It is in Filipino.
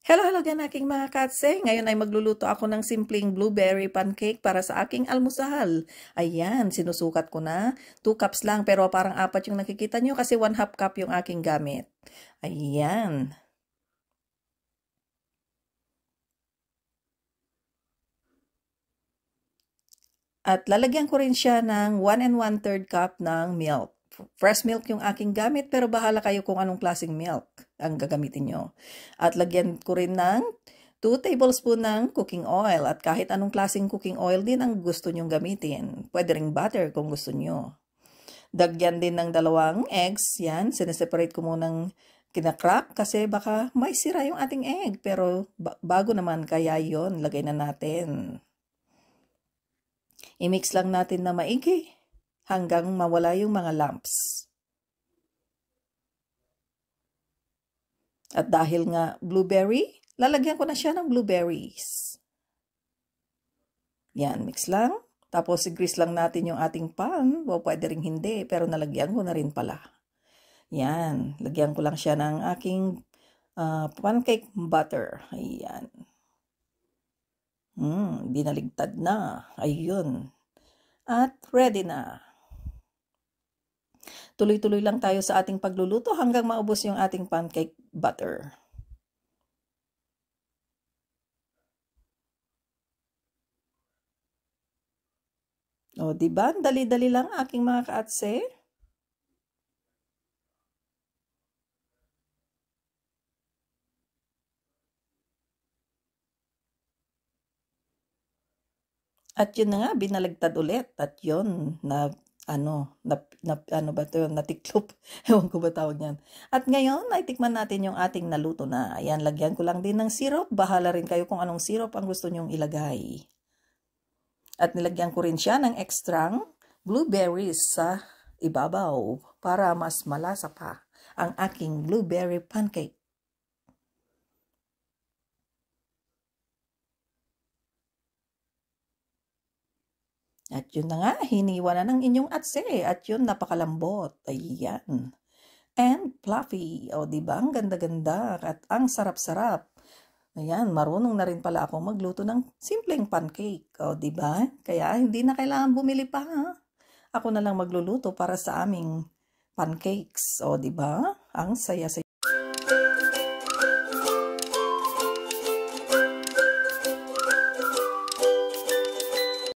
Hello, hello again aking mga katse. Ngayon ay magluluto ako ng simpleng blueberry pancake para sa aking almusal. Ayan, sinusukat ko na. 2 cups lang pero parang 4 yung nakikita nyo kasi 1/2 cup yung aking gamit. Ayan. At lalagyan ko rin siya ng 1 1/3 cup ng milk. Fresh milk yung aking gamit pero bahala kayo kung anong klaseng milk ang gagamitin nyo. At lagyan ko rin ng 2 tablespoon ng cooking oil at kahit anong klaseng cooking oil din ang gusto nyong gamitin. Pwede ring butter kung gusto nyo. Dagyan din ng 2 eggs. Yan, sineseparate ko munang kinakrak kasi baka may sira yung ating egg. Pero bago naman kaya yon lagay na natin. I-mix lang natin na maigi hanggang mawala yung mga lumps. At dahil nga blueberry, lalagyan ko na siya ng blueberries. Yan, mix lang. Tapos i-grease lang natin yung ating pan. O pwede rin hindi, pero nalagyan ko na rin pala. Yan, lagyan ko lang siya ng aking pancake butter. Ayan. Binaligtad na. Ayun. At ready na. Tuloy-tuloy lang tayo sa ating pagluluto hanggang maubos yung ating pancake butter. O, diba? Dali-dali lang aking mga kaatse. At yun na nga, binaligtad ulit. At yun, ano ba ito, natiklop. Ewan ko ba tawag niyan. At ngayon, ay tikman natin yung ating naluto na. Ayan, lagyan ko lang din ng syrup. Bahala rin kayo kung anong syrup ang gusto nyong ilagay. At nilagyan ko rin siya ng extrang blueberries sa ibabaw para mas malasa pa ang aking blueberry pancake. At yun na nga, hiniwa na ng inyong atse. At yun, napakalambot. Ayan. And fluffy. O, diba? Ang ganda-ganda. At ang sarap-sarap. Ayan, marunong na rin pala ako magluto ng simpleng pancake. O, diba? Kaya hindi na kailangan bumili pa. Ha? Ako na lang magluluto para sa aming pancakes. O, diba? Ang saya-saya.